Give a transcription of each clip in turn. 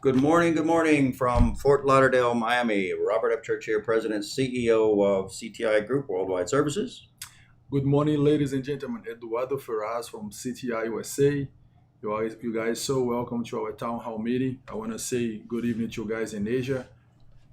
Good morning from Fort Lauderdale, Miami. Robert F. Church here, President, CEO of CTI Group Worldwide Services. Good morning, ladies and gentlemen. Eduardo Ferraz from CTI USA. You guys so welcome to our town hall meeting. I want to say good evening to you guys in Asia.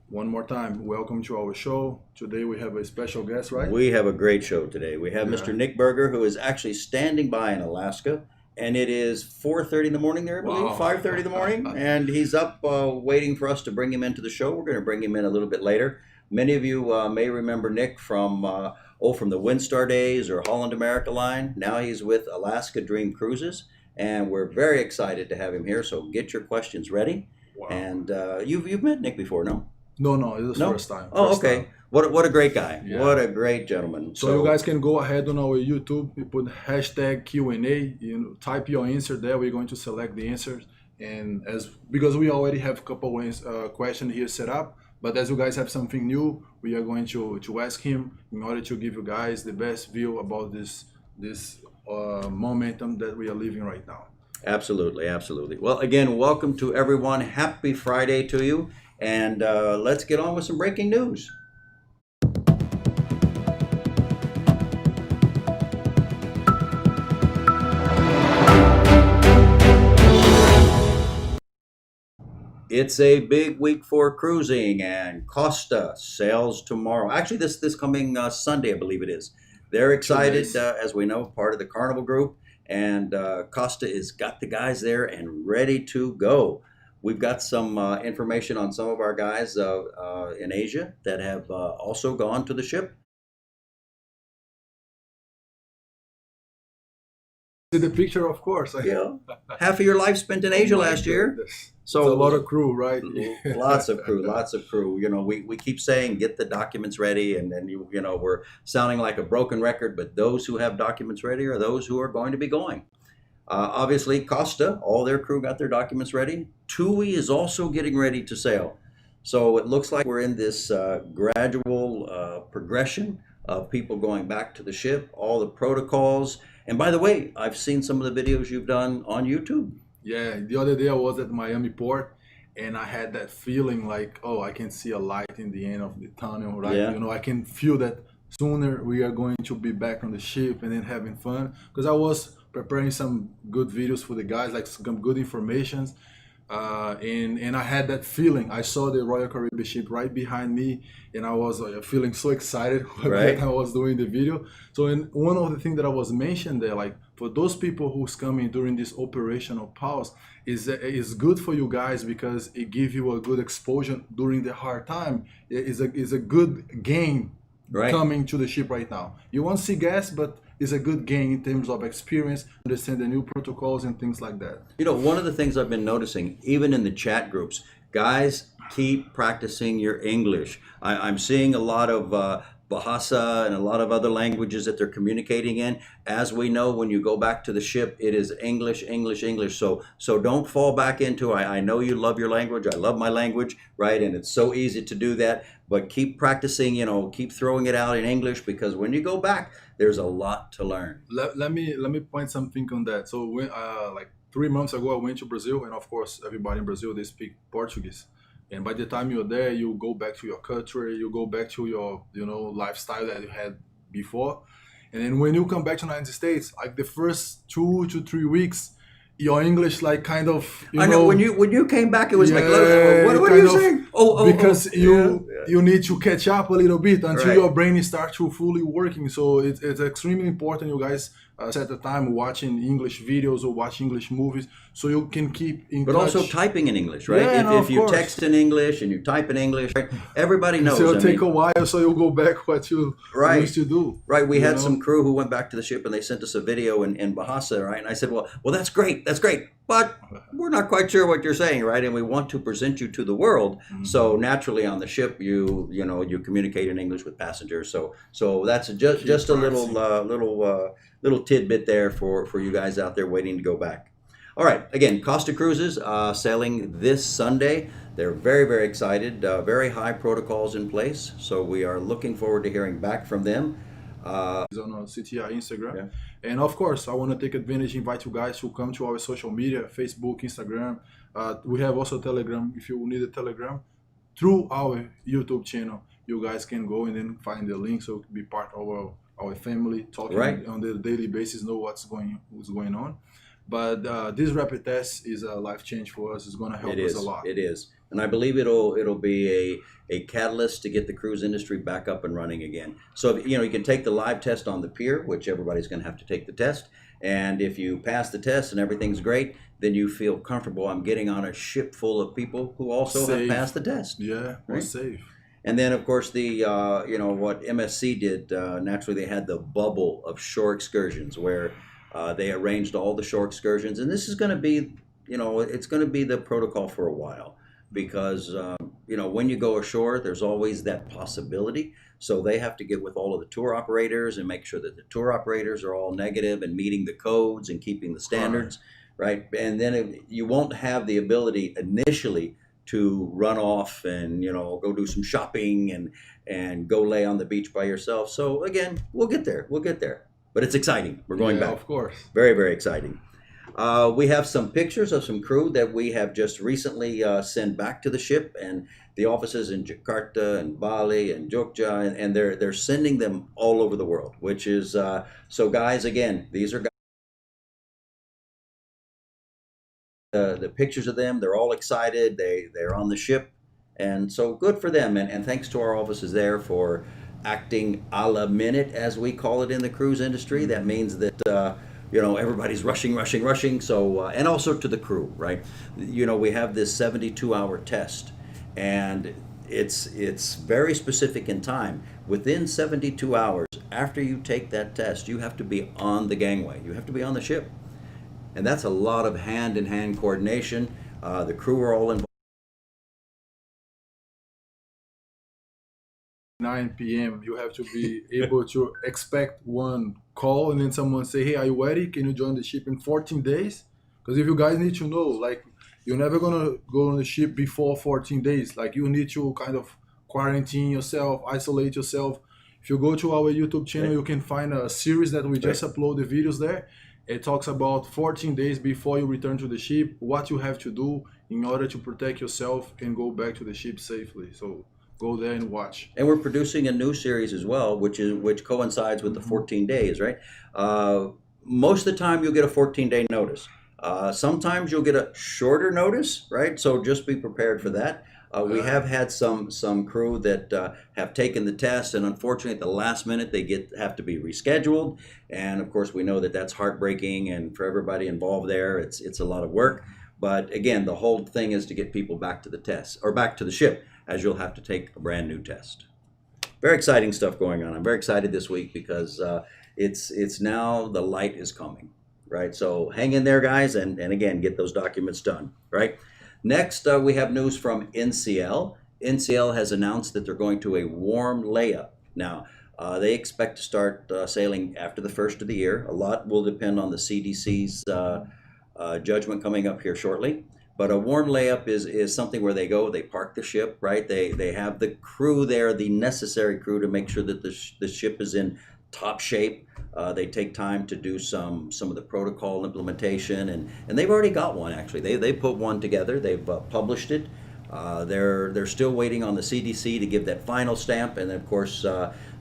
One more time, welcome to our show. Today we have a special guest, right? We have a great show today. We have Yeah. Mr. Nick Berger, who is actually standing by in Alaska, and it is 4:30 in the morning there, I believe, Wow. 5:30 in the morning, and he's up waiting for us to bring him into the show. We're going to bring him in a little bit later. Many of you may remember Nick from the Windstar days or Holland America line. Now he's with Alaska Dream Cruises, and we're very excited to have him here. So get your questions ready. Wow. And you've met Nick before, no? No, it's the No? first time. Oh, First okay. time. What a great guy. Yeah. What a great gentleman. So you guys can go ahead on our YouTube. You put hashtag Q&A. Type your answer there. We're going to select the answers, and because we already have a couple questions here set up. But as you guys have something new, we are going to ask him in order to give you guys the best view about this momentum that we are living right now. Absolutely, absolutely. Well, again, welcome to everyone. Happy Friday to you. And let's get on with some breaking news. It's a big week for cruising, and Costa sails tomorrow. Actually, this coming Sunday, I believe it is. They're excited, days. as we know, part of the Carnival Group, and Costa has got the guys there and ready to go. We've got some information on some of our guys in Asia that have also gone to the ship. See the picture, of course. Yeah, half of your life spent in Asia Oh my last year. goodness. So It's a lot of crew, right? lots of crew, lots of crew. You know, we keep saying get the documents ready, and then you know we're sounding like a broken record. But those who have documents ready are those who are going to be going. Obviously, Costa, all their crew got their documents ready. TUI is also getting ready to sail. So it looks like we're in this gradual progression of people going back to the ship, all the protocols. And by the way, I've seen some of the videos you've done on YouTube. Yeah, the other day I was at Miami port and I had that feeling like, oh, I can see a light in the end of the tunnel, right? Yeah. You know, I can feel that sooner we are going to be back on the ship and then having fun. Because I was preparing some good videos for the guys, like some good informations. And I had that feeling. I saw the Royal Caribbean ship right behind me, and I was feeling so excited Right. when I was doing the video. So, one of the things that I was mentioned there, like for those people who's coming during this operational pause, is good for you guys because it gives you a good exposure during the hard time. Is a good gain Right. coming to the ship right now. You won't see gas, but it's a good gain in terms of experience, understand the new protocols and things like that. You know, one of the things I've been noticing, even in the chat groups, guys, keep practicing your English. I'm seeing a lot of Bahasa and a lot of other languages that they're communicating in. As we know, when you go back to the ship, it is English, English, English. So don't fall back into, I know you love your language. I love my language, right? And it's so easy to do that. But keep practicing, you know, keep throwing it out in English, because when you go back, there's a lot to learn. Let me point something on that. So when like 3 months ago, I went to Brazil, and of course, everybody in Brazil they speak Portuguese. And by the time you're there, you go back to your country, you go back to your lifestyle that you had before. And then when you come back to the United States, like the first 2 to 3 weeks, your English like kind of I know when you came back, it was like, Yeah, what are kind you of, saying? Oh, because yeah. you need to catch up a little bit until Right. your brain starts to fully working. So it's extremely important you guys set the time watching English videos or watch English movies so you can keep in But touch. also typing in English, right? Yeah, if no, if of you course. text in English and you type in English, right? Everybody knows. So it'll I take mean, a while, so you'll go back what you Right. used to do. right. We you had know? some crew who went back to the ship and they sent us a video in Bahasa, right? And I said, well, that's great, but we're not quite sure what you're saying, right? And we want to present you to the world. Mhm. So naturally, on the ship, you communicate in English with passengers. So that's just a practicing. little tidbit there for you guys out there waiting to go back. All right, again, Costa Cruises sailing this Sunday. They're very, very excited. Very high protocols in place. So we are looking forward to hearing back from them. It's on CTI Instagram. Yeah. And of course, I want to take advantage, invite you guys to come to our social media, Facebook, Instagram. We have also Telegram. If you need a Telegram, through our YouTube channel, you guys can go and then find the link, so be part of our family, talking Right. on the daily basis, know what's going on. But this rapid test is a life change for us. It's going to help It us is. a lot. It is, and I believe it'll be a catalyst to get the cruise industry back up and running again. So you can take the live test on the pier, which everybody's going to have to take the test, and if you pass the test and everything's great, then you feel comfortable. I'm getting on a ship full of people who also have passed the test. Yeah, we're right? safe. And then, of course, the what MSC did. Naturally, they had the bubble of shore excursions where they arranged all the shore excursions, and this is going to be, it's going to be the protocol for a while because when you go ashore, there's always that possibility. So they have to get with all of the tour operators and make sure that the tour operators are all negative and meeting the codes and keeping the standards, right? And then you won't have the ability initially to run off and go do some shopping and go lay on the beach by yourself. So again, we'll get there. But it's exciting. We're going back. Of course. Very, very exciting. We have some pictures of some crew that we have just recently sent back to the ship, and the offices in Jakarta and Bali and Jogja, and they're sending them all over the world, which is so guys, again, these are guys, the pictures of them, they're all excited, they're on the ship, and so good for them, and thanks to our offices there for acting a la minute, as we call it in the cruise industry. That means that everybody's rushing. So and also to the crew, right? We have this 72-hour test, and it's very specific in time. Within 72 hours after you take that test, you have to be on the gangway. You have to be on the ship, and that's a lot of hand-in-hand coordination. The crew are all involved. 9 p.m. you have to be able to expect one call and then someone say, hey, are you ready? Can you join the ship in 14 days? Because if you guys need to know, like, you're never gonna go on the ship before 14 days. Like, you need to kind of quarantine yourself, isolate yourself. If you go to our YouTube channel, you can find a series that we just upload the videos there. It talks about 14 days before you return to the ship, what you have to do in order to protect yourself and go back to the ship safely. So go there and watch. And we're producing a new series as well, which coincides with the 14 days, right? Most of the time you'll get a 14-day notice. Sometimes you'll get a shorter notice, right? So just be prepared for that. We have had some crew that have taken the test, and unfortunately at the last minute they have to be rescheduled. And of course we know that that's heartbreaking, and for everybody involved there, it's a lot of work. But again, the whole thing is to get people back to the test, or back to the ship, as you'll have to take a brand new test. Very exciting stuff going on. I'm very excited this week because it's now the light is coming, right? So hang in there, guys, and again, get those documents done, right? Next, we have news from NCL. NCL has announced that they're going to a warm layup. Now, they expect to start sailing after the first of the year. A lot will depend on the CDC's judgment coming up here shortly. But a warm layup is something where they park the ship, right? They have the crew there, the necessary crew, to make sure that the ship is in top shape. They take time to do some of the protocol implementation, and they've already got one, actually. They put one together. They've published it. They're still waiting on the CDC to give that final stamp, and then, of course,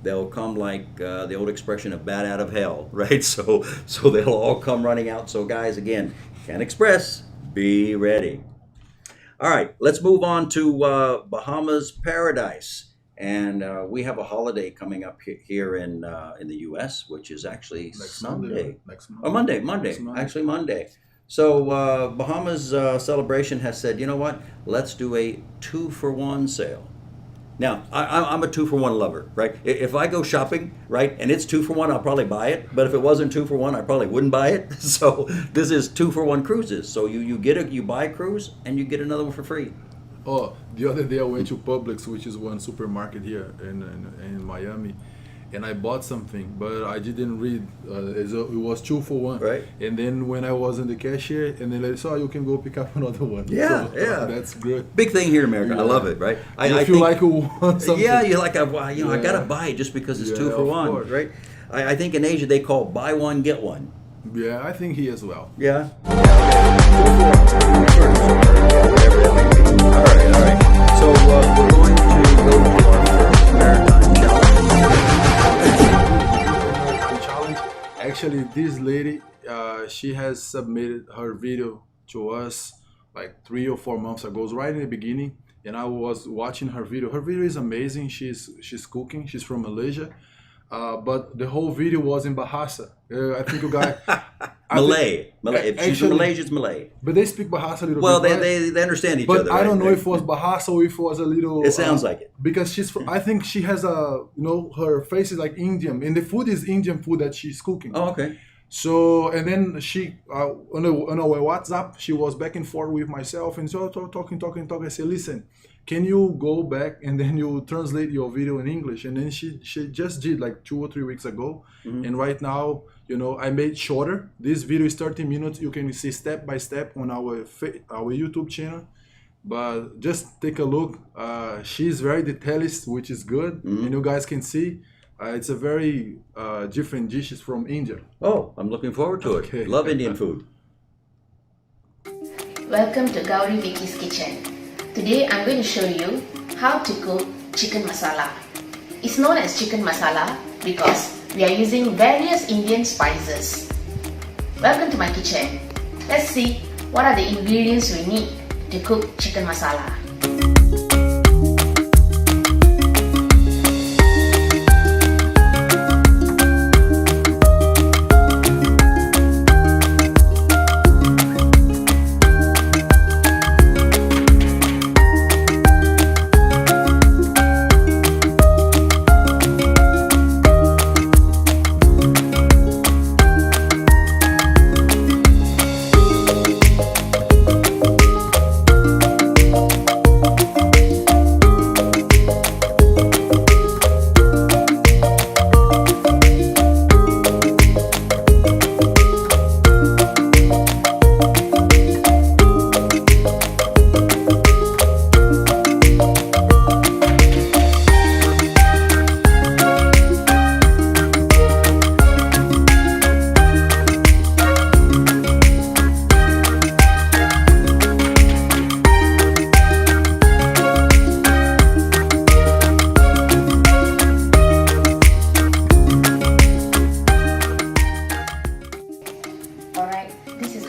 they'll come like the old expression of bat out of hell, right? So they'll all come running out. So guys, again, Can Express, be ready. All right, let's move on to Bahamas Paradise. And we have a holiday coming up here in the U.S., which is actually Sunday. Monday. So Bahamas Celebration has said, you know what? Let's do a 2-for-1 sale. Now, I'm a 2-for-1 lover, right? If I go shopping, right, and it's 2-for-1, I'll probably buy it. But if it wasn't 2-for-1, I probably wouldn't buy it. So this is 2-for-1 cruises. So you buy a cruise and you get another one for free. Oh, the other day I went to Publix, which is one supermarket here in Miami, and I bought something, but I didn't read. It was 2-for-1. Right. And then when I was in the cashier, and then they said, you can go pick up another one. Yeah, so, yeah. That's good. Big thing here in America. Yeah. I love it, right? I feel like you want something. Yeah, you're like, I gotta buy it just because it's 2-for-1, right? I think in Asia they call buy one get one. Yeah, I think he as well. Yeah. Whatever that may be. All right. So we're going to go to our first maritime challenge. Actually, this lady, she has submitted her video to us like 3 or 4 months ago, right in the beginning, and I was watching her video. Her video is amazing. She's cooking. She's from Malaysia, but the whole video was in Bahasa. I think you guys. Malay. If she's from Malaysia, it's Malay. But they speak Bahasa a little Well, bit. they understand each but other. I don't right? know if it was Bahasa or if it was a little. It sounds like it. Because she's from, I think she has her face is like Indian, and the food is Indian food that she's cooking. Oh, okay. So, and then she, on our WhatsApp, she was back and forth with myself, and so talking. I said, listen, can you go back and then you translate your video in English? And then she just did like 2 or 3 weeks ago. Mm-hmm. And right now, I made shorter. This video is 30 minutes. You can see step by step on our YouTube channel. But just take a look. She's very detailist, which is good. Mm-hmm. And you guys can see. It's a very different dishes from India. Oh, I'm looking forward to it. Love Indian food. Welcome to Gauri Vicky's kitchen. Today I'm going to show you how to cook chicken masala. It's known as chicken masala because we are using various Indian spices. Welcome to my kitchen. Let's see what are the ingredients we need to cook chicken masala.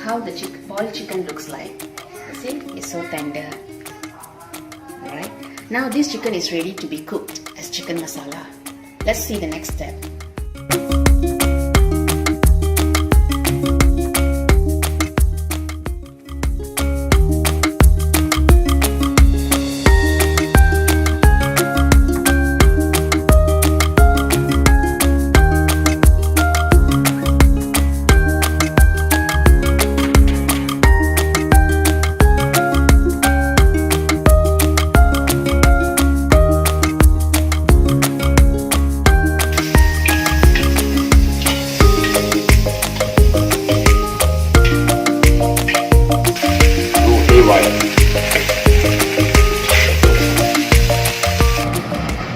How the boiled chicken looks like. See, it's so tender. Alright, now this chicken is ready to be cooked as chicken masala. Let's see the next step.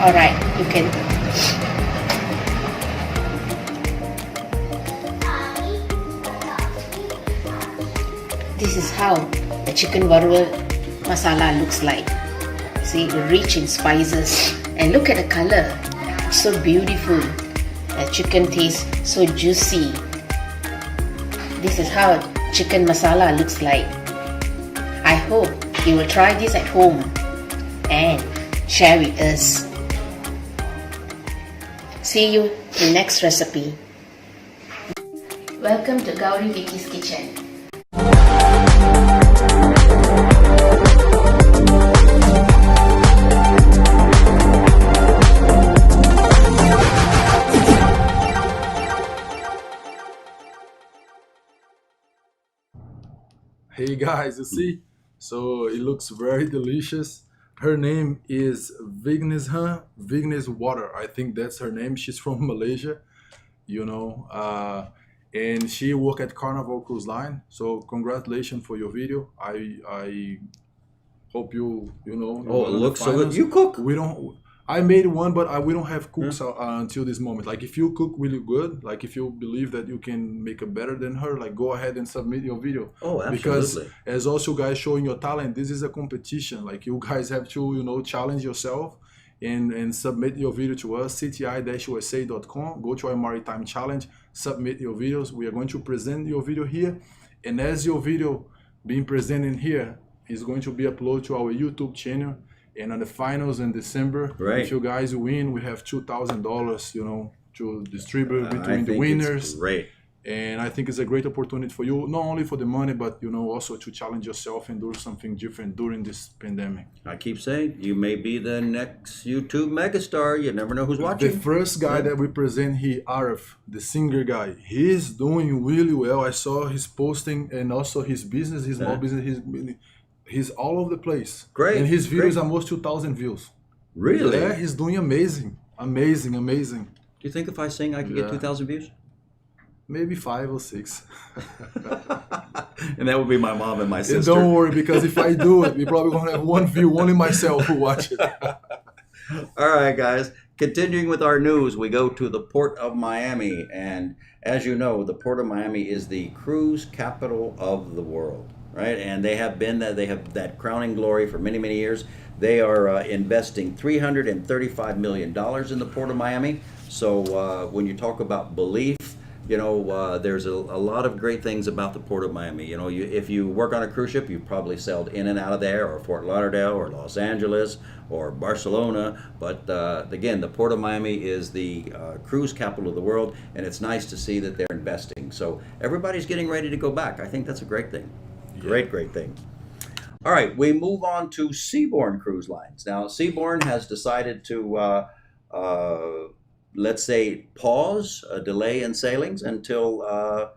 Alright, you can. This is how the chicken varwal masala looks like. See, rich in spices, and look at the color. It's so beautiful. The chicken tastes so juicy. This is how chicken masala looks like. I hope you will try this at home and share with us. See you in the next recipe. Welcome to Gauri Vicky's kitchen. Hey guys, you see? So it looks very delicious. Her name is Vignes Water. I think that's her name. She's from Malaysia, and she work at Carnival Cruise Line. So congratulations for your video. I hope you know. Oh, it looks so good. You cook? I made one, but we don't have cooks until this moment. Like if you cook really good, like if you believe that you can make it better than her, like go ahead and submit your video. Oh, absolutely. Because as also guys showing your talent, this is a competition. Like you guys have to, you know, challenge yourself and submit your video to us, cti-usa.com. Go to our Maritime Challenge, submit your videos. We are going to present your video here. And as your video being presented here is going to be uploaded to our YouTube channel. And on the finals in December, if you guys win, we have $2,000, you know, to distribute between the winners. It's great. And I think it's a great opportunity for you, not only for the money, but, you know, also to challenge yourself and do something different during this pandemic. I keep saying, you may be the next YouTube megastar. You never know who's watching. The first guy that we present here, Arif, the singer guy, he's doing really well. I saw his posting and also his business, his small business, he's all over the place. Great. And his videos are almost 2,000 views. Really? Yeah, he's doing amazing. Amazing, amazing. Do you think if I sing, I could get 2,000 views? Maybe 5 or 6. And that would be my mom and my sister. And don't worry, because if I do it, we probably gonna have one view, only myself who watch it. All right, guys. Continuing with our news, we go to the Port of Miami. And as you know, the Port of Miami is the cruise capital of the world. Right, and they have been that, they have that crowning glory for many, many years. They are investing $335 million in the Port of Miami. So when you talk about belief, you know, there's a lot of great things about the Port of Miami. You know, if you work on a cruise ship, you've probably sailed in and out of there, or Fort Lauderdale, or Los Angeles, or Barcelona. But again, the Port of Miami is the cruise capital of the world, and it's nice to see that they're investing. So everybody's getting ready to go back. I think that's a great thing. Great thing. All right, we move on to Seabourn Cruise Lines. Now, Seabourn has decided to, let's say, pause, delay in sailings until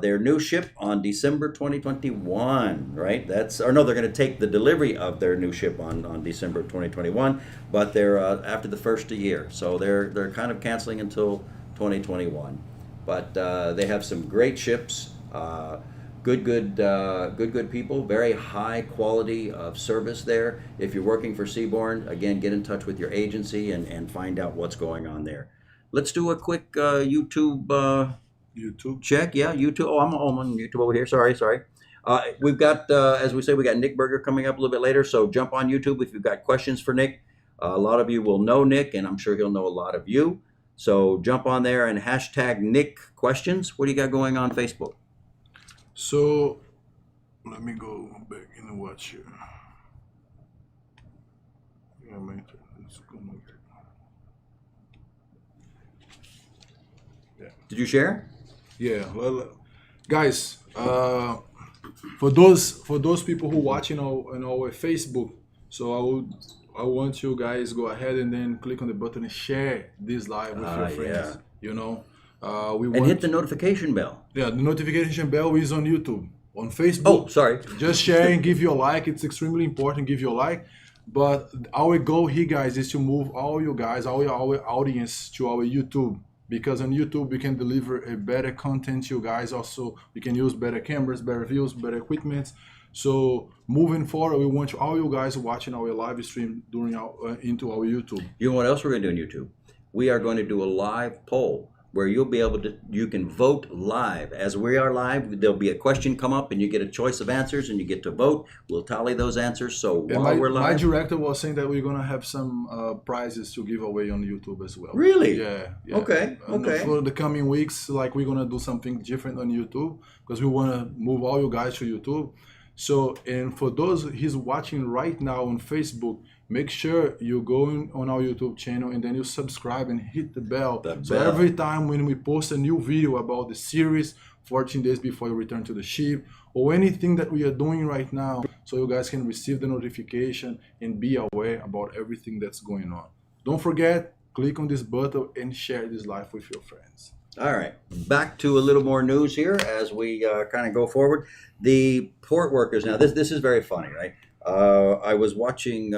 their new ship on December 2021, right? Or no, they're going to take the delivery of their new ship on December 2021, but they're after the first of the year. So they're kind of canceling until 2021. But they have some great ships. Good people, very high quality of service there. If you're working for Seabourn, again, get in touch with your agency and find out what's going on there. Let's do a quick YouTube check. Yeah, YouTube. Oh, I'm on YouTube over here. Sorry. We've got, as we say, we got Nick Berger coming up a little bit later. So jump on YouTube if you've got questions for Nick. A lot of you will know Nick, and I'm sure he'll know a lot of you. So jump on there and hashtag Nick questions. What do you got going on Facebook? So let me go back in the watch here. Yeah, my internet is connected. Yeah. Did you share? Yeah. Well, guys, for those people who watching on our Facebook, so I want you guys go ahead and then click on the button and share this live with your friends. Yeah. You know. And hit the notification bell. Yeah, the notification bell is on YouTube. On Facebook, oh, sorry. Just share and give your like. It's extremely important. Give your like. But our goal here, guys, is to move all you guys, all our audience to our YouTube. Because on YouTube, we can deliver a better content to you guys. Also, we can use better cameras, better views, better equipment. So moving forward, we want all you guys watching our live stream during into our YouTube. You know what else we're going to do on YouTube? We are going to do a live poll where you'll be able to, you can vote live. As we are live, there'll be a question come up and you get a choice of answers and you get to vote. We'll tally those answers. So while we're live. My director was saying that we're going to have some prizes to give away on YouTube as well. Really? Yeah. Okay. For the coming weeks, like we're going to do something different on YouTube because we want to move all you guys to YouTube. So, and for those who's watching right now on Facebook, make sure you go on our YouTube channel and then you subscribe and hit the bell. So every time when we post a new video about the series, 14 days before you return to the ship, or anything that we are doing right now, so you guys can receive the notification and be aware about everything that's going on. Don't forget, click on this button and share this live with your friends. All right, back to a little more news here as we kind of go forward. The port workers, now this is very funny, right? I was watching,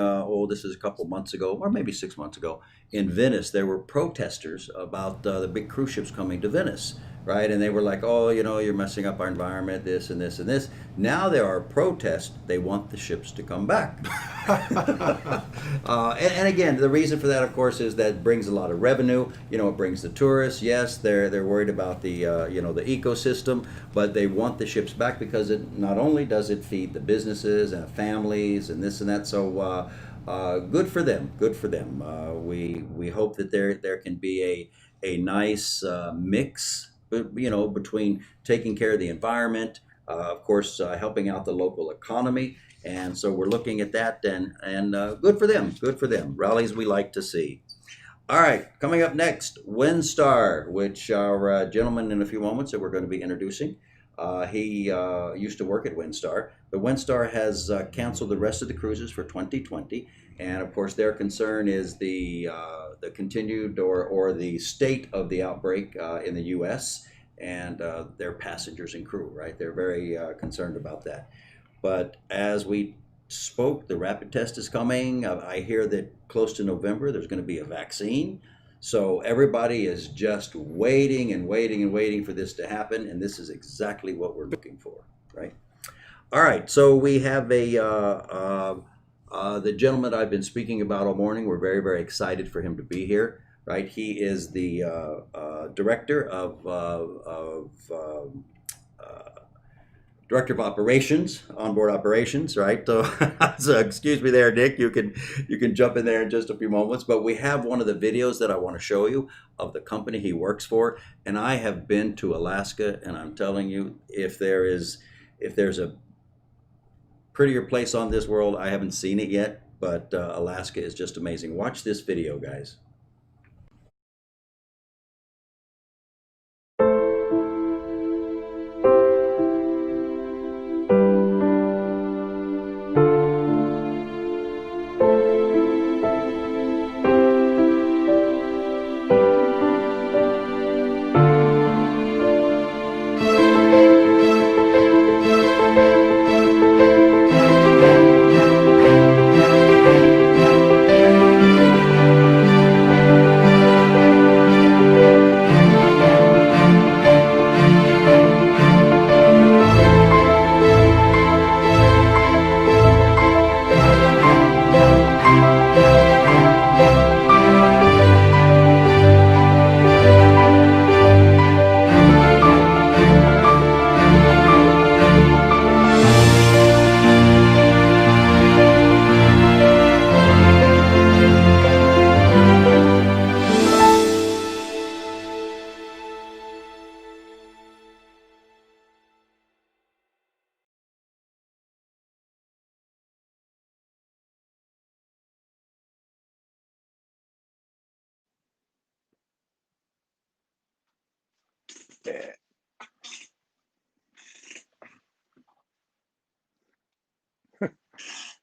this is a couple months ago, or maybe 6 months ago, in Venice. There were protesters about the big cruise ships coming to Venice. right? And they were like, oh, you're messing up our environment, this and this and this. Now there are protests. They want the ships to come back. And again, the reason for that, of course, is that it brings a lot of revenue. It brings the tourists. Yes, they're worried about the the ecosystem, but they want the ships back because it not only does it feed the businesses and families and this and that. So good for them. Good for them. We hope that there can be a nice mix, between taking care of the environment, of course, helping out the local economy. And so we're looking at that, and good for them. Good for them. Rallies we like to see. All right, coming up next, Windstar, which our gentleman in a few moments that we're going to be introducing. He used to work at Windstar, but Windstar has canceled the rest of the cruises for 2020, and of course their concern is the continued or the state of the outbreak in the U.S. and their passengers and crew. Right, they're very concerned about that. But as we spoke, the rapid test is coming. I hear that close to November there's going to be a vaccine. So everybody is just waiting and waiting and waiting for this to happen, and this is exactly what we're looking for, right? All right, so we have the gentleman I've been speaking about all morning. We're very, very excited for him to be here, right? He is the director Director of Operations, onboard operations, right? So excuse me there, Nick. You can jump in there in just a few moments. But we have one of the videos that I want to show you of the company he works for. And I have been to Alaska, and I'm telling you, if there's a prettier place on this world, I haven't seen it yet. But Alaska is just amazing. Watch this video, guys.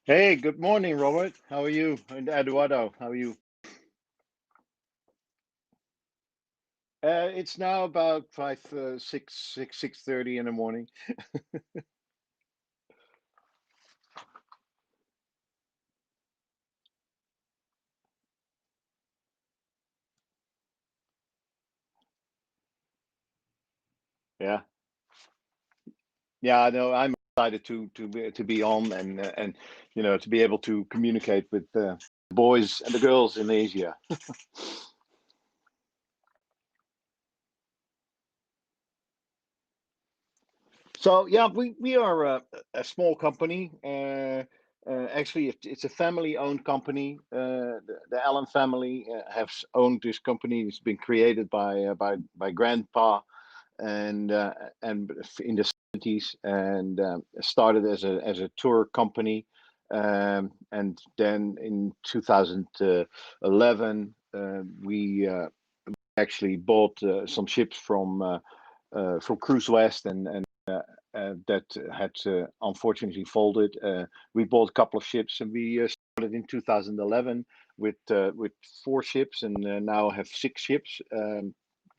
Hey, good morning, Robert. How are you? And Eduardo, how are you? It's now about 6:30 in the morning. Yeah, yeah. No, I'm excited to be on and to be able to communicate with the boys and the girls in Asia. So yeah, we are a small company. Actually, it's a family-owned company. The Allen family has owned this company. It's been created by Grandpa, and in the 70s, and started as a tour company, and then in 2011 we actually bought some ships from Cruise West, and that had unfortunately folded. We bought a couple of ships, and we started in 2011 with 4 ships, and now have 6 ships.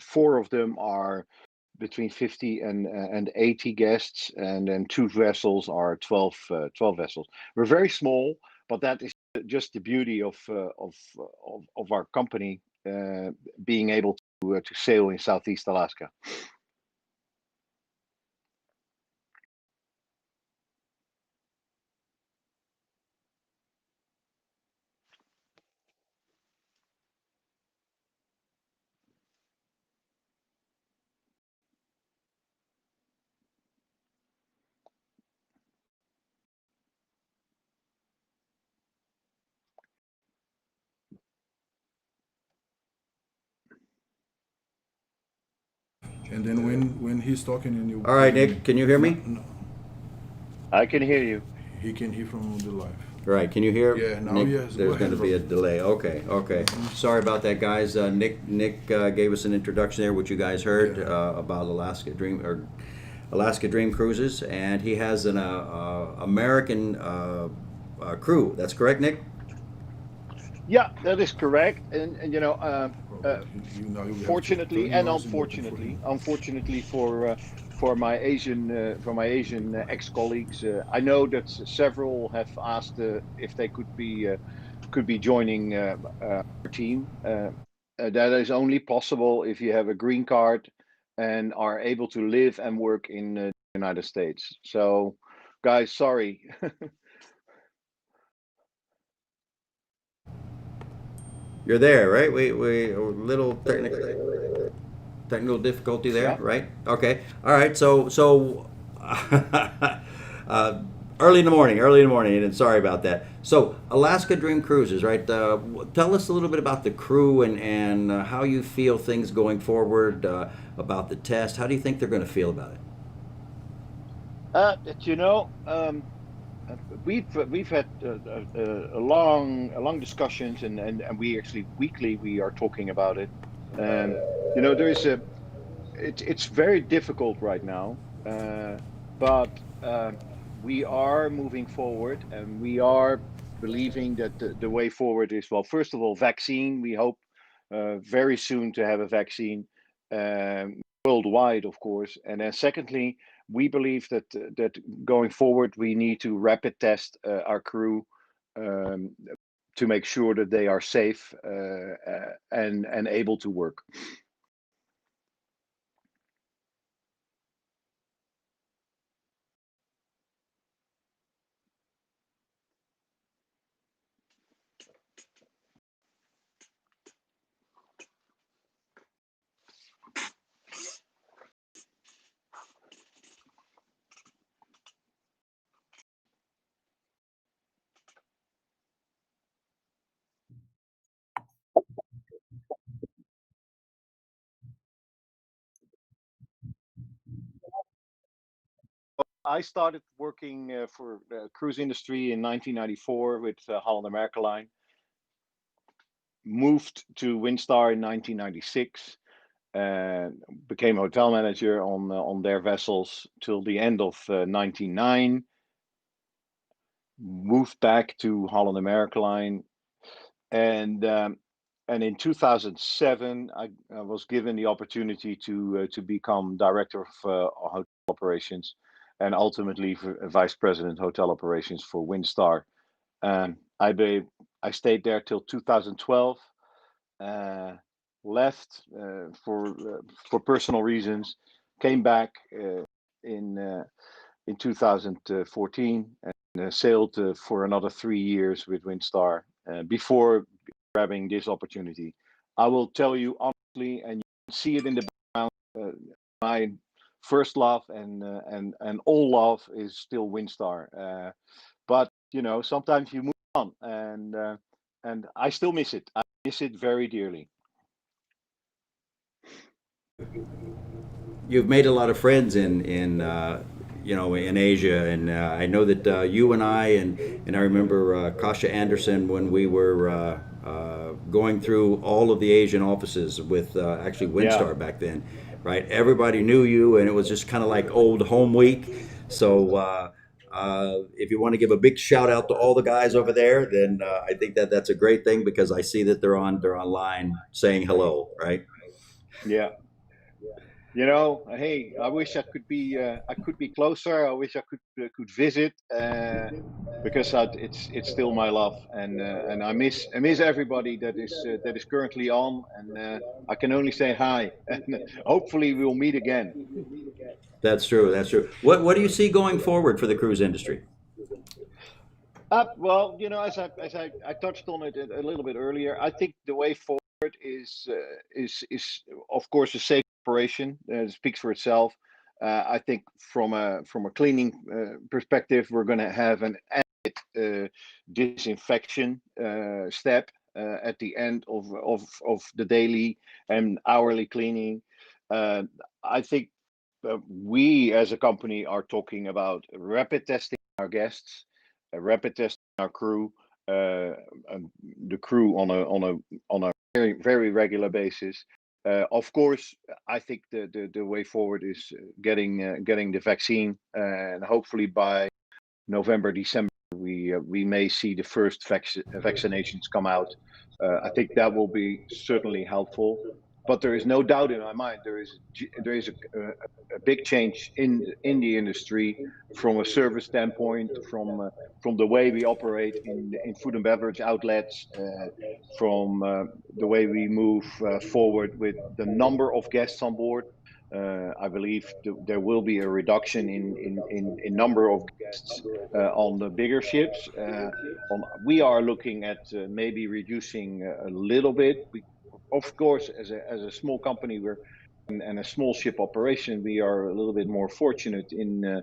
Four of them are between 50 and 80 guests, and then 2 vessels are 12 vessels. We're very small, but that is just the beauty of our company, being able to sail in Southeast Alaska. And then when he's talking and you. All right, Nick, can you hear me? No, I can hear you. he can hear from the live. Right, can you hear? Yeah, now Nick, yes. Go there's ahead, going to be a bro. delay. Okay. Sorry about that, guys. Nick gave us an introduction there, which you guys heard about Alaska Dream Cruises, and he has an American crew. That's correct, Nick? Yeah, that is correct. And Now you have to fortunately turn and yours and looking for him. unfortunately for my Asian ex-colleagues, I know that several have asked if they could be joining our team. That is only possible if you have a green card and are able to live and work in the United States. So, guys, sorry. You're there, right? We a little technical difficulty there, Yeah. right? Okay. All right. So uh, early in the morning, and sorry about that. So Alaska Dream Cruises, right? Tell us a little bit about the crew and how you feel things going forward about the test. How do you think they're going to feel about it? You know, we've had a long discussions, and we actually weekly we are talking about it. You know, it's very difficult right now, but we are moving forward, and we are believing that the way forward is, well, first of all, vaccine. We hope very soon to have a vaccine worldwide, of course, and then secondly, we believe that going forward we need to rapid test our crew um, to make sure that they are safe and able to work. I started working for the cruise industry in 1994 with Holland America Line. Moved to Windstar in 1996 and became hotel manager on their vessels till the end of 99. Moved back to Holland America Line, and in 2007 I was given the opportunity to become director of hotel operations and ultimately vice president hotel operations for Windstar. I stayed there till 2012. Left for personal reasons. Came back in in 2014 and sailed for another 3 years with Windstar before grabbing this opportunity. I will tell you honestly, and you can see it in the background. My first love and all love is still Windstar. But you know, sometimes you move on, and I still miss it. I miss it very dearly. You've made a lot of friends in Asia, and I know that you and I remember Kasha Anderson when we were going through all of the Asian offices with actually Yeah. Windstar back then, right? Everybody knew you, and it was just kind of like old home week. So if you want to give a big shout out to all the guys over there, then I think that that's a great thing because I see that they're online saying hello, right? Yeah. You know, hey, I wish I could be closer. I wish I could visit because it's still my love, and I miss everybody that is currently on, and I can only say hi, and hopefully we'll meet again. That's true. That's true. What do you see going forward for the cruise industry? Well, you know, I touched on it a little bit earlier. I think the way forward is of course a safe operation. It speaks for itself. I think from a cleaning perspective, we're going to have an added disinfection step at the end of the daily and hourly cleaning. I think we as a company are talking about rapid testing our guests, rapid testing our crew, the crew on a very regular basis. Of course, I think the way forward is getting the vaccine, and hopefully by November, December, we may see the first vaccinations come out. I think that will be certainly helpful. But there is no doubt in my mind there is a big change in the industry from a service standpoint, from the way we operate in food and beverage outlets, from the way we move forward with the number of guests on board. I believe there will be a reduction in number of guests on the bigger ships. We are looking at maybe reducing a little bit. Of course, as a small company, and a small ship operation, we are a little bit more fortunate in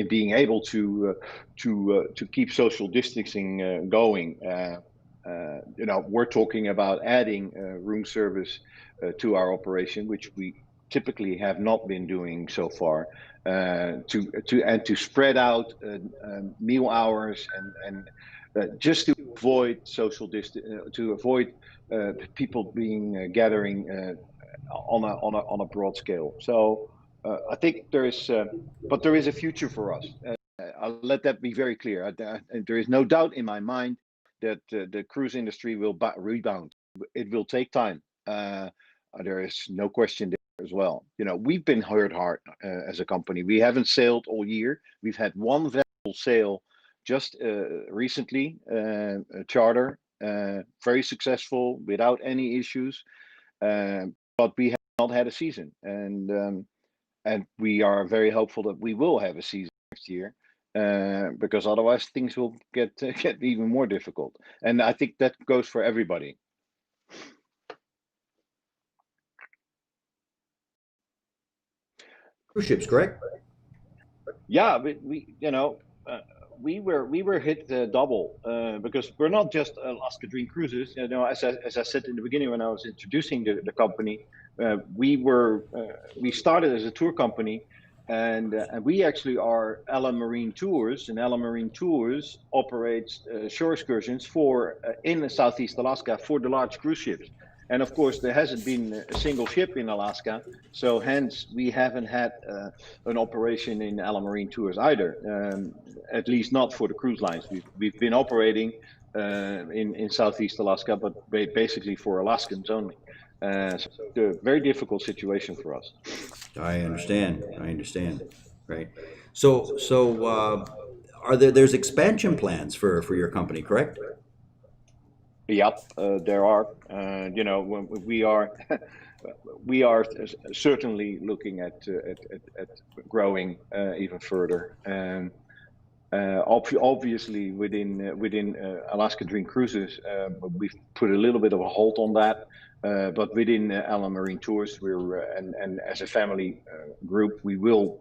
being able to keep social distancing going. We're talking about adding room service to our operation, which we typically have not been doing so far, to spread out meal hours and just to avoid social distance, to avoid people being gathering on a broad scale. So I think there is a future for us. I'll let that be very clear. There is no doubt in my mind that the cruise industry will rebound. It will take time. There is no question there as well. We've been hurt hard as a company. We haven't sailed all year. We've had one vessel sail just recently, a charter, very successful without any issues. But we have not had a season, and we are very hopeful that we will have a season next year, because otherwise things will get even more difficult. And I think that goes for everybody. Cruise ships, correct? Yeah, we were hit double because we're not just Alaska Dream Cruises. As I said in the beginning when I was introducing the company, we started as a tour company, and we actually are Ella Marine Tours, and Ella Marine Tours operates shore excursions in Southeast Alaska for the large cruise ships. And of course, there hasn't been a single ship in Alaska, so hence we haven't had an operation in Ella Marine Tours either, at least not for the cruise lines. We've been operating in Southeast Alaska, but basically for Alaskans only. So it's a very difficult situation for us. I understand. Right. So are there's expansion plans for your company, correct? Yep, there are. We are certainly looking at growing even further. Obviously, within Alaska Dream Cruises, we've put a little bit of a halt on that. But within Ella Marine Tours, and as a family group, we will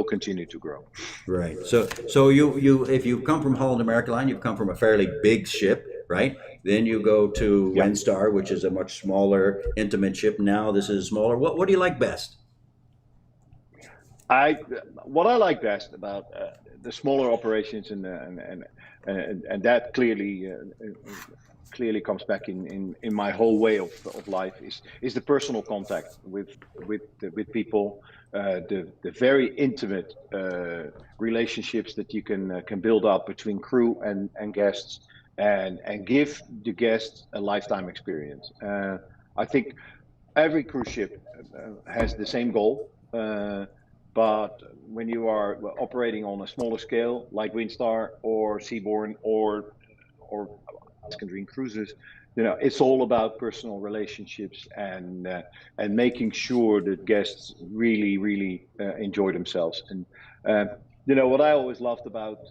continue to grow. Right. So you if you come from Holland America Line, you've come from a fairly big ship, right? Then you go to Yep. Windstar, which is a much smaller, intimate ship. Now this is smaller. What do you like best? What I like best about the smaller operations and that clearly comes back in my whole way of life is the personal contact with people, the very intimate relationships that you can build up between crew and guests, and give the guests a lifetime experience. I think every cruise ship has the same goal. But when you are operating on a smaller scale, like Windstar or Seabourn or Alaska Dream Cruises, it's all about personal relationships and making sure that guests really enjoy themselves. And what I always loved about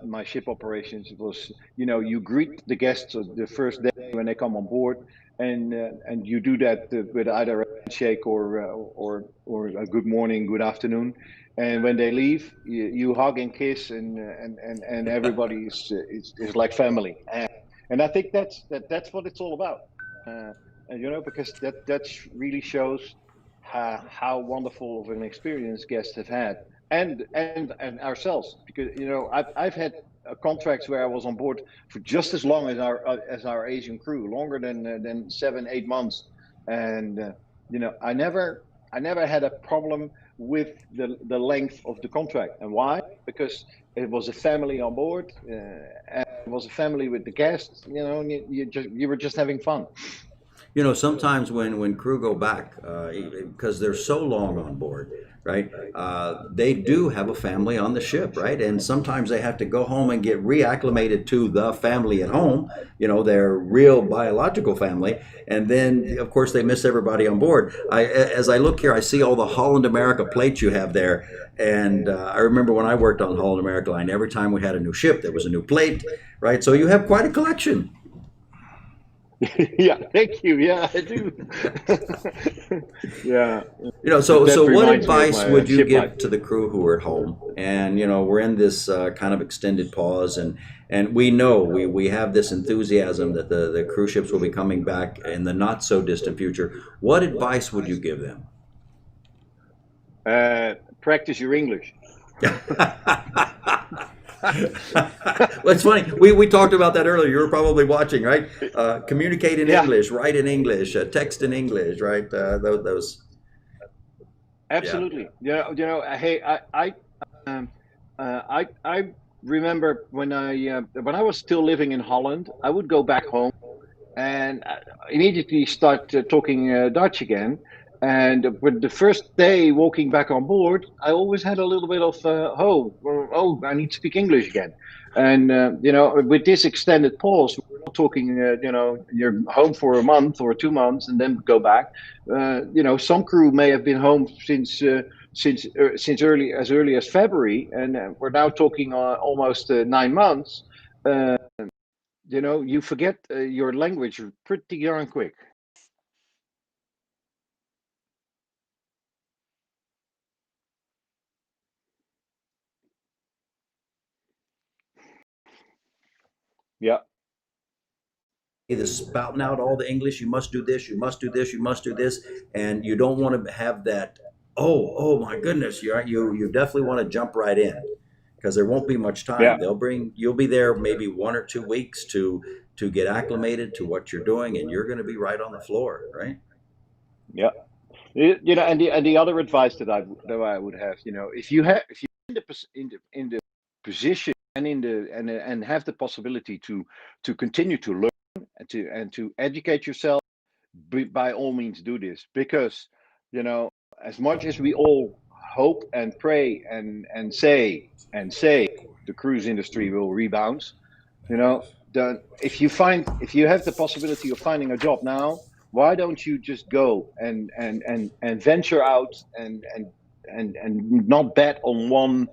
my ship operations was, you greet the guests the first day when they come on board, and you do that with either a handshake or a good morning, good afternoon, and when they leave, you hug and kiss, and everybody is like family, and I think that's what it's all about, because that really shows how wonderful of an experience guests have had, and ourselves, because I've had contracts where I was on board for just as long as our Asian crew, longer than 7-8 months, and I never had a problem with the length of the contract. And why? Because it was a family on board, and it was a family with the guests. And you were just having fun. Sometimes when crew go back, because they're so long on board, right? They do have a family on the ship, right? And sometimes they have to go home and get reacclimated to the family at home, their real biological family. And then, of course, they miss everybody on board. As I look here, I see all the Holland America plates you have there. And I remember when I worked on Holland America Line, every time we had a new ship, there was a new plate, right? So you have quite a collection. Yeah, thank you. Yeah, I do. Yeah. So That what reminds me of advice my would you ship give life. to the crew who are at home? And we're in this kind of extended pause, and we know we have this enthusiasm that the cruise ships will be coming back in the not so distant future. What advice would you give them? Practice your English. Well, it's funny. We talked about that earlier. You were probably watching, right? Communicate in Yeah. English, write in English, text in English, right? Those. Absolutely. Hey, I remember when I was still living in Holland, I would go back home and immediately start talking Dutch again. And with the first day walking back on board, I always had a little bit of I need to speak English again. And with this extended pause, we're not talking. You're home for a month or 2 months and then go back. Some crew may have been home since early as February, and we're now talking almost 9 months. You forget your language pretty darn quick. Yeah. Either spouting out all the English, you must do this, you must do this, you must do this, and you don't want to have that. Oh my goodness! You definitely want to jump right in, because there won't be much time. Yeah. You'll be there maybe 1 or 2 weeks to get acclimated to what you're doing, and you're going to be right on the floor, right? Yeah. And the other advice that I would have, if you're in the position and and have the possibility to continue to learn and to educate yourself, by all means do this, because as much as we all hope and pray and say the cruise industry will rebound, if you have the possibility of finding a job now, why don't you just go and venture out and not bet on one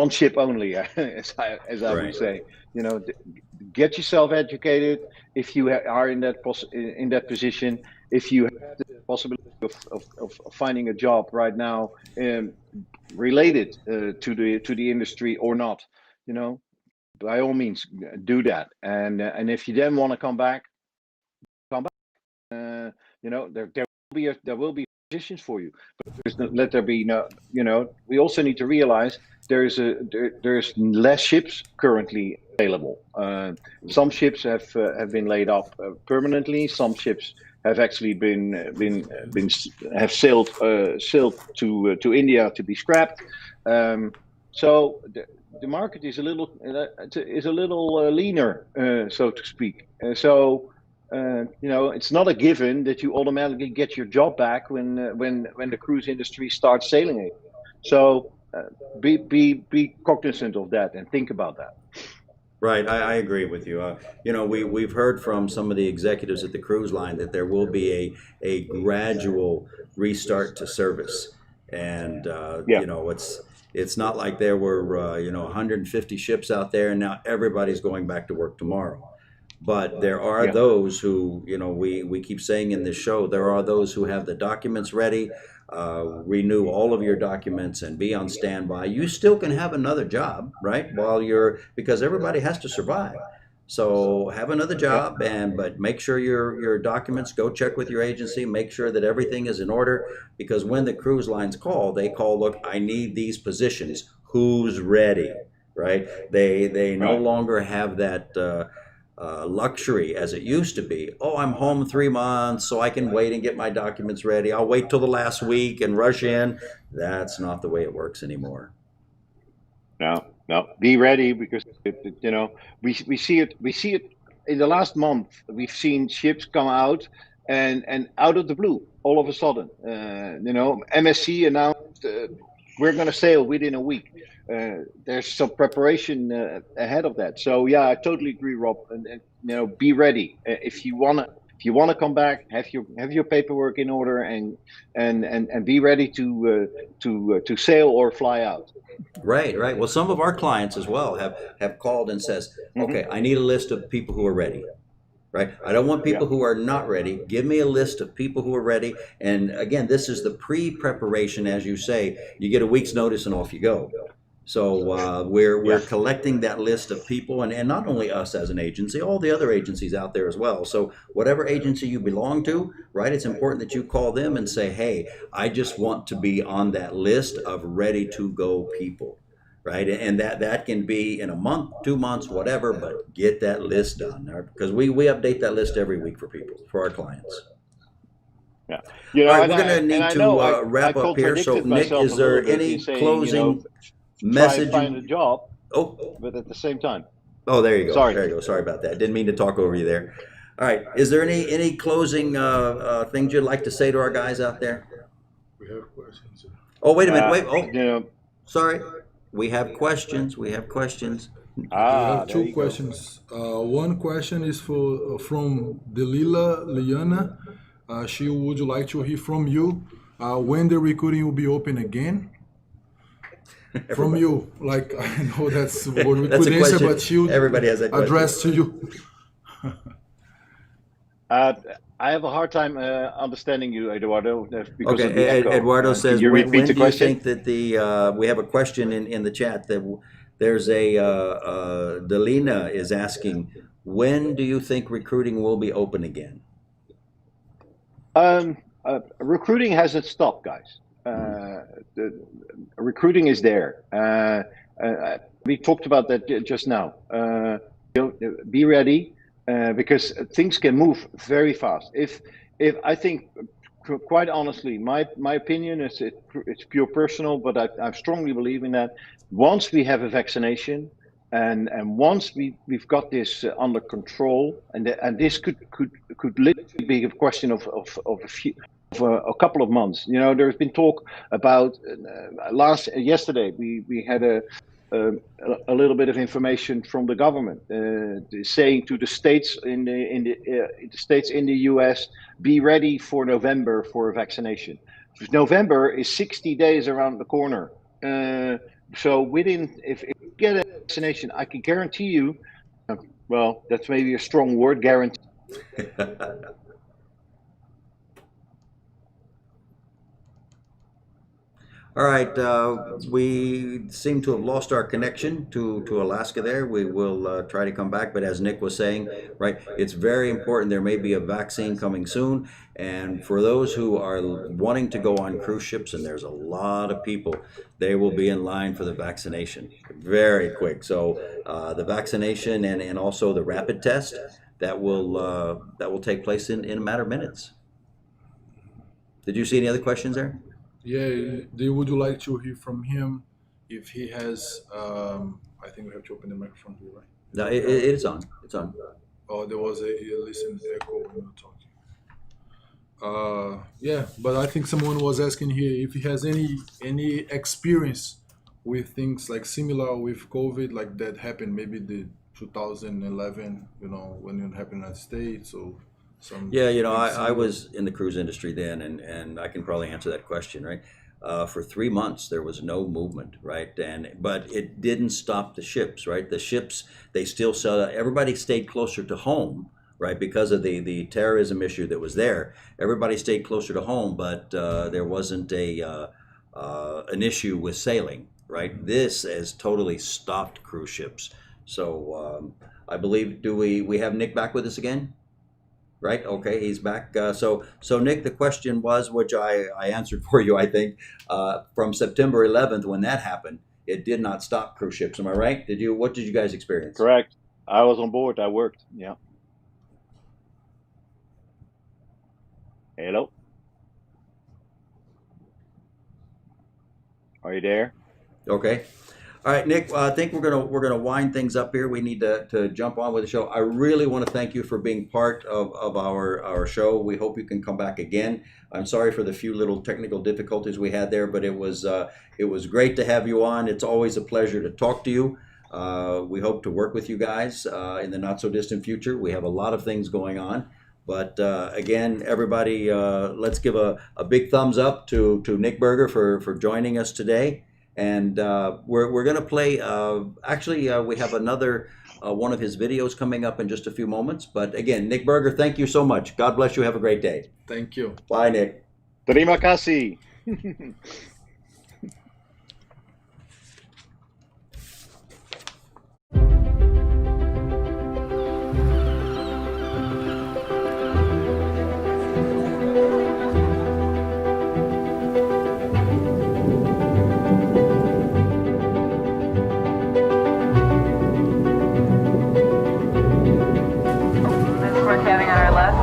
ship only, as I would Right. say. Get yourself educated if you are in that position. If you have the possibility of finding a job right now, related to the industry or not, by all means do that. And if you then want to come back, come back. There will be positions for you, but let there be no. We also need to realize there's less ships currently available. Some ships have been laid up permanently. Some ships have actually have sailed to India to be scrapped. So the market is a little leaner, so to speak. It's not a given that you automatically get your job back when the cruise industry starts sailing again. So be cognizant of that and think about that. Right, I agree with you. We've heard from some of the executives at the cruise line that there will be a gradual restart to service, and Yeah. it's not like there were 150 ships out there and now everybody's going back to work tomorrow. But there are Yeah. those who, we keep saying in this show, there are those who have the documents ready. Renew all of your documents and be on standby. You still can have another job, right? Because everybody has to survive. So have another job, but make sure your documents, go check with your agency, make sure that everything is in order, because when the cruise lines call, they call, look, I need these positions. Who's ready? Right? They no Right. longer have that luxury as it used to be. Oh, I'm home 3 months, so I can wait and get my documents ready. I'll wait till the last week and rush in. That's not the way it works anymore. No, no. Be ready, because you know, we see it. We see it in the last month. We've seen ships come out, and out of the blue, all of a sudden, you know, MSC announced we're going to sail within a week. There's some preparation ahead of that. So yeah, I totally agree, Rob. And you know, be ready if you wanna come back. Have your paperwork in order, and be ready to sail or fly out. Right, right. Well, some of our clients as well have called and says, Hmm. okay, I need a list of people who are ready. Right? I don't want Yeah. people who are not ready. Give me a list of people who are ready. And again, this is the pre-preparation, as you say. You get a week's notice and off you go. So we're Yeah. collecting that list of people, and not only us as an agency, all the other agencies out there as well. So whatever agency you belong to, right? It's important that you call them and say, hey, I just want to be on that list of ready to go people, right? And that can be in a month, 2 months, whatever, but get that list done, because we update that list every week for people, for our clients. Yeah. You All know, right, we're going to and need I to know I wrap up here. So, contradicted Nick, myself a is little there bit in any saying, you know, closing try and message find a you? job, Oh, but at the same time. oh, there you go. Sorry. There you go. Sorry about that. Didn't mean to talk over you there. All right. Is there any closing things you'd like to say to our guys out there? We have questions. Oh, wait a minute. Wait. You Oh, know, sorry. We have questions. We have questions. We have there two you go. questions. One question is from Delila Liana. She would like to hear from you when the recruiting will be open again. From Everybody. you, like I know that's what we That's could a answer, question. but she Everybody has that question. address to you. I have a hard time understanding you, Eduardo, because of the Okay. echo. Eduardo Can says, you repeat when the do you question? think that we have a question in the chat that there's Delina is asking, when do you think recruiting will be open again? Recruiting hasn't stopped, guys. The recruiting is there. We talked about that just now. Be ready, because things can move very fast. If I think, quite honestly, my opinion is it's pure personal, but I strongly believe in that. Once we have a vaccination, and once we've got this under control, and this could literally be a question of a couple of months. You know, there's been talk about yesterday we had a little bit of information from the government saying to the states in the US, be ready for November for a vaccination. November is 60 days around the corner. So if you get a vaccination, I can guarantee you. Well, that's maybe a strong word, guarantee. All right, we seem to have lost our connection to Alaska there. We will try to come back, but as Nick was saying, right, it's very important. There may be a vaccine coming soon, and for those who are wanting to go on cruise ships, and there's a lot of people, they will be in line for the vaccination very quick. So the vaccination and also the rapid test that will take place in a matter of minutes. Did you see any other questions there? Yeah, they would like to hear from him if he has. I think we have to open the microphone here, right? No, it's on. It's on. Oh, there was a listen echo when you were talking. Yeah, but I think someone was asking here if he has any experience with things like similar with COVID, like that happened maybe the 2011, you know, when it happened in the United States or some. Yeah, you know, things I similar. was in the cruise industry then, and I can probably answer that question, right? For 3 months, there was no movement, right? But it didn't stop the ships, right? The ships, they still saw, everybody stayed closer to home, right? Because of the terrorism issue that was there. Everybody stayed closer to home, but there wasn't an issue with sailing, right? This has totally stopped cruise ships. So I believe, do we have Nick back with us again? Right? Okay, he's back. So Nick, the question was, which I answered for you, I think, from September 11th when that happened, it did not stop cruise ships. Am I right? What did you guys experience? Correct. I was on board. I worked. Yeah. Hello. Are you there? Okay. All right, Nick. I think we're gonna wind things up here. We need to jump on with the show. I really want to thank you for being part of our show. We hope you can come back again. I'm sorry for the few little technical difficulties we had there, but it was great to have you on. It's always a pleasure to talk to you. We hope to work with you guys in the not so distant future. We have a lot of things going on. But again, everybody, let's give a big thumbs up to Nick Berger for joining us today. And we're going to play, we have another one of his videos coming up in just a few moments. But again, Nick Berger, thank you so much. God bless you. Have a great day. Thank you. Bye, Nick. Terima kasih. We're having on our left.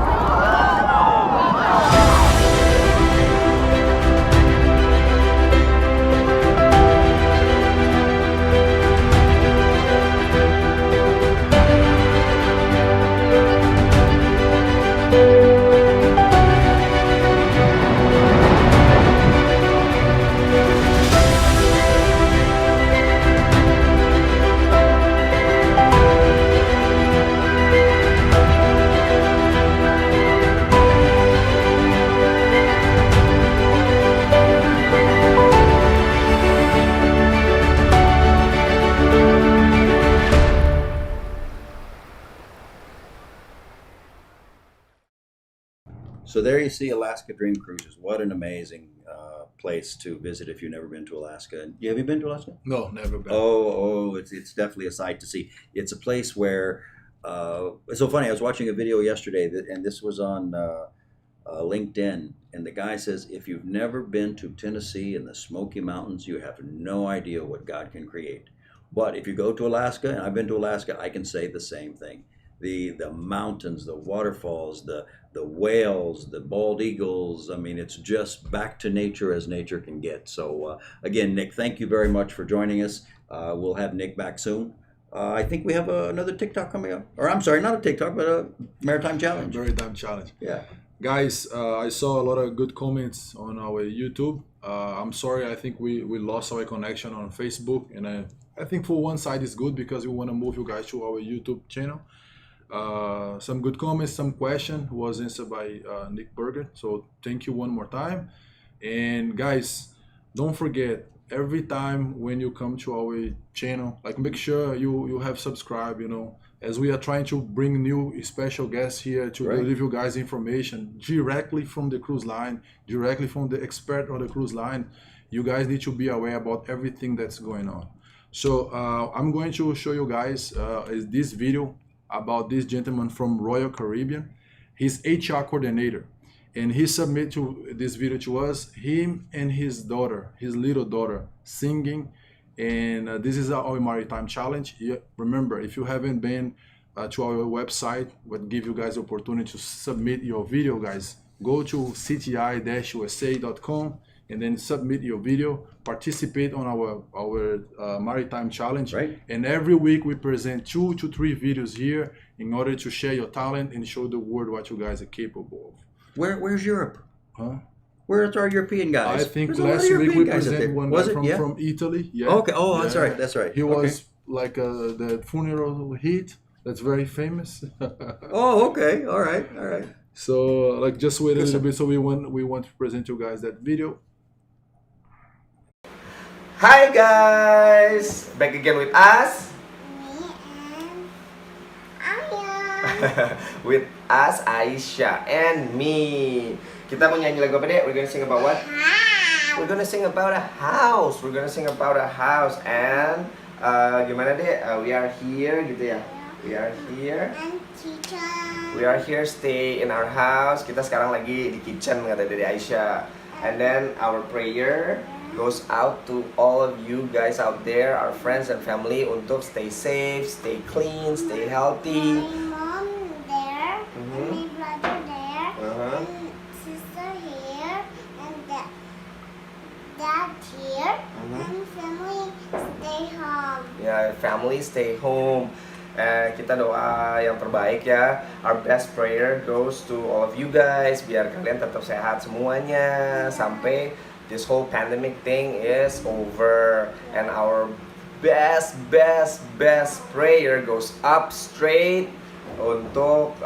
So there you see Alaska Dream Cruises. What an amazing place to visit if you've never been to Alaska. Have you been to Alaska? No, never been. Oh, it's definitely a sight to see. It's a place where it's so funny. I was watching a video yesterday, and this was on LinkedIn, and the guy says, if you've never been to Tennessee and the Smoky Mountains, you have no idea what God can create. But if you go to Alaska, and I've been to Alaska, I can say the same thing. The mountains, the waterfalls, the whales, the bald eagles. I mean, it's just back to nature as nature can get. So again, Nick, thank you very much for joining us. We'll have Nick back soon. I think we have another TikTok coming up. Or I'm sorry, not a TikTok, but a Maritime Challenge. Maritime Challenge. Yeah. Guys, I saw a lot of good comments on our YouTube. I'm sorry, I think we lost our connection on Facebook. And I think for one side it's good because we want to move you guys to our YouTube channel. Some good comments, some question was answered by Nick Berger. So thank you one more time. And guys, don't forget, every time when you come to our channel, like make sure you have subscribed, you know, as we are trying to bring new special guests here to give you guys information directly from the cruise line, directly from the expert on the cruise line. You guys need to be aware about everything that's going on. So I'm going to show you guys this video about this gentleman from Royal Caribbean. He's HR coordinator, and he submitted this video to us, him and his daughter, his little daughter, singing. And this is our Maritime Challenge. Remember, if you haven't been to our website, we'll give you guys the opportunity to submit your video, guys. Go to cti-usa.com and then submit your video, participate on our Maritime Challenge. Right. And every week we present 2 to 3 videos here in order to share your talent and show the world what you guys are capable of. Where's Europe? Huh? Where's our European guys? I think There's a lot of last week European we guys out there. presented one Was guy it? Yeah. from Italy. Yeah. Okay. Oh, that's Yeah. right. That's right. He Okay. was like the funeral heat. That's very famous. Oh, okay. All right. All right. So like just wait a Good little stuff. bit. So we want to present you guys that video. Hi guys! Back again with us. With us, Aisyah and me. Kita mau nyanyi lagu apa deh? We're gonna sing about what? We're gonna sing about a house. We're gonna sing about a house. And gimana deh? We are here gitu ya. We are here. And kitchen. We are here stay in our house. Kita sekarang lagi di kitchen kata Dede Aisyah. And then our prayer goes out to all of you guys out there, our friends and family, untuk stay safe, stay clean, stay healthy. My mom there, Mhm. my brother there, Uh-huh. and sister here, and dad here, Mhm. and family stay home. Ya, family stay home. Kita doa yang terbaik ya. Our best prayer goes to all of you guys, biar kalian tetap sehat semuanya sampai this whole pandemic thing is over. And our best prayer goes up straight untuk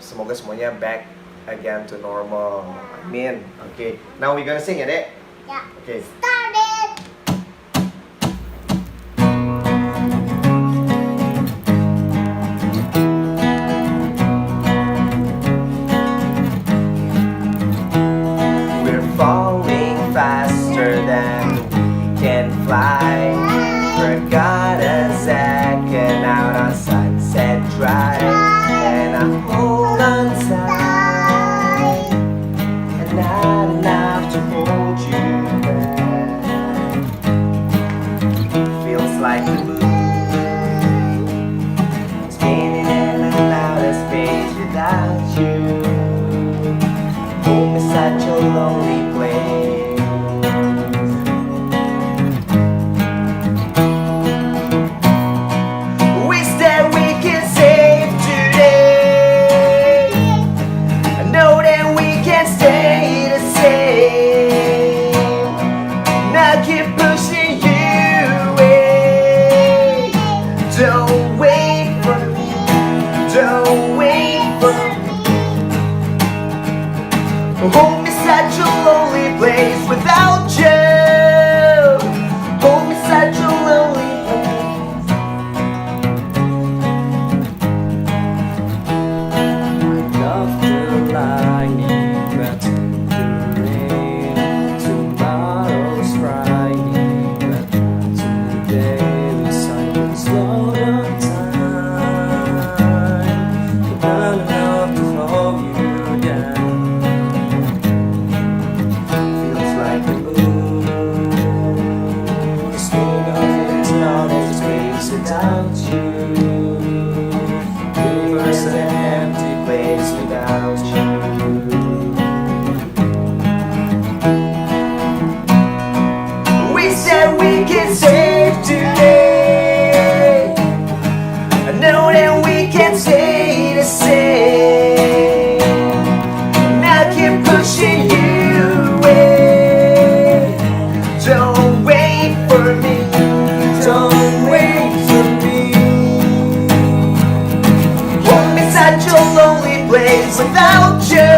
semoga semuanya back again to normal. Amin. Okay, now we gonna sing ya, Dek? Yeah. Okay. Started. We're falling faster than we can fly. Forgot a second out on Sunset Drive, and I hold on tight, and not enough to hold you back. Feels like the moon spinning in and out of space without you. Home is such a lonely place. Wish that we can save today. I know that we can stay the same. Now keep pushing you away. Don't wait for me. Don't wait for me. Home is such a lonely place without you. Home is such a lonely place. I love the lightning, but the rain. Tomorrow's Friday, but today we cycle slow down time. Not enough to slow you down. Feels like the moon spinning off into outer space without you. Universe an empty place without you. We said we can save today. I know that we can stay the same. Now keep pushing you away. Don't wait for me. Don't wait for me. Home is such a lonely place without you.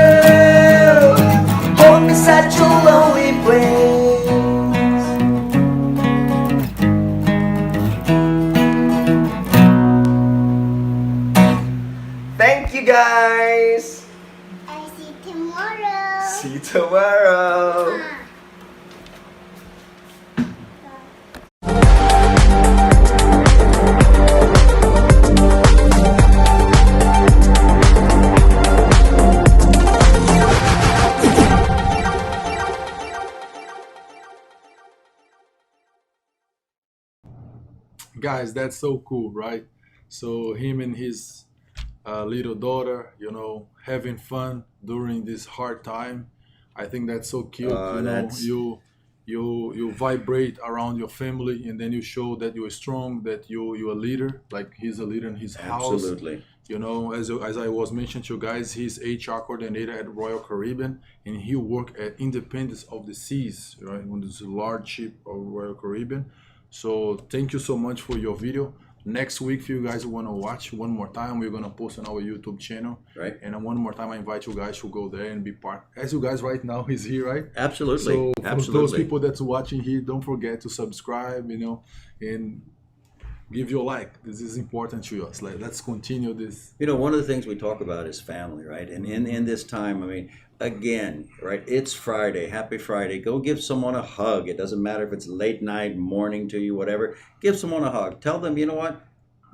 Home is such a lonely place. Thank you guys. I see tomorrow. See you tomorrow. Guys, that's so cool, right? So him and his little daughter, having fun during this hard time. I think that's so cute. That's- You vibrate around your family, and then you show that you're strong, that you're a leader. Like he's a leader in his house. Absolutely. As I was mentioned to you guys, he's HR coordinator at Royal Caribbean, and he worked at Independence of the Seas, right? One of the large ship of Royal Caribbean. So thank you so much for your video. Next week, if you guys want to watch one more time, we're gonna post on our YouTube channel. Right. And one more time, I invite you guys to go there and be part. As you guys right now is here, right? Absolutely. So for those Absolutely. people that's watching here, don't forget to subscribe, and give your like. This is important to us. Like, let's continue this. One of the things we talk about is family, right? And in this time, I mean, again, right? It's Friday. Happy Friday. Go give someone a hug. It doesn't matter if it's late night, morning to you, whatever. Give someone a hug. Tell them, you know what?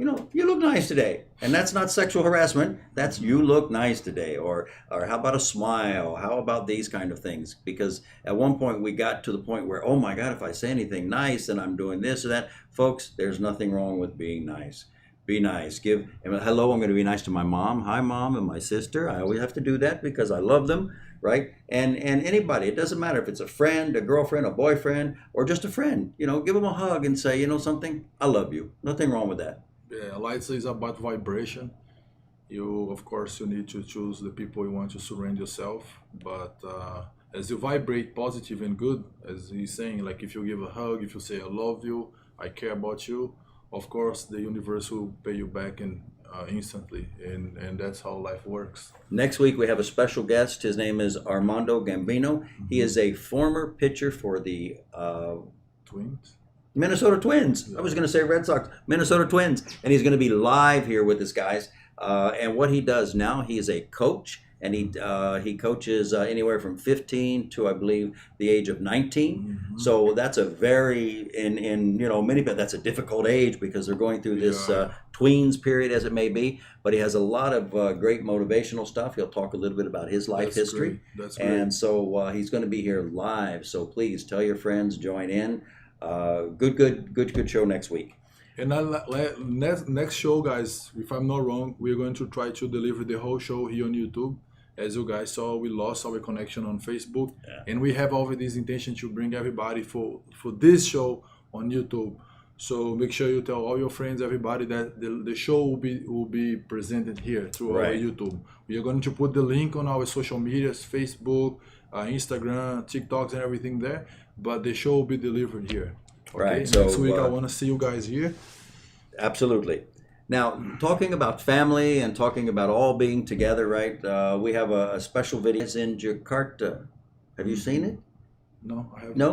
you look nice today. And that's not sexual harassment. That's you look nice today. Or how about a smile? How about these kind of things? Because at one point we got to the point where, oh my God, if I say anything nice, then I'm doing this or that. Folks, there's nothing wrong with being nice. Be nice. Hello, I'm going to be nice to my mom. Hi, mom, and my sister. I always have to do that because I love them, right? And anybody, it doesn't matter if it's a friend, a girlfriend, a boyfriend, or just a friend. Give them a hug and say, something, I love you. Nothing wrong with that. Yeah, lights is about vibration. Of course, you need to choose the people you want to surround yourself. But as you vibrate positive and good, as he's saying, like if you give a hug, if you say I love you, I care about you, of course, the universe will pay you back instantly, and that's how life works. Next week, we have a special guest. His name is Armando Gambino. He is a former pitcher for the Twins? Minnesota Twins. I was going to say Red Sox. Minnesota Twins. And he's going to be live here with us, guys. And what he does now, he is a coach. And he coaches anywhere from 15 to, I believe, the age of 19. So that's a very, many people, that's a difficult age because they're going through this tweens period, as it may be. But he has a lot of great motivational stuff. He'll talk a little bit about his life history. Great. That's great. And so he's going to be here live. So please tell your friends, join in. Good show next week. And next show, guys, if I'm not wrong, we're going to try to deliver the whole show here on YouTube. As you guys saw, we lost our connection on Facebook, and we have always this intention to bring everybody for this show on YouTube. So make sure you tell all your friends, everybody, that the show will be presented here through our YouTube. We are going to put the link on our social medias, Facebook, Instagram, TikToks, and everything there. But the show will be delivered here. Okay? Right. So next week, I want to see you guys here. Absolutely. Now, talking about family and talking about all being together, right? We have a special video in Jakarta. Have you seen it? No, I haven't. No?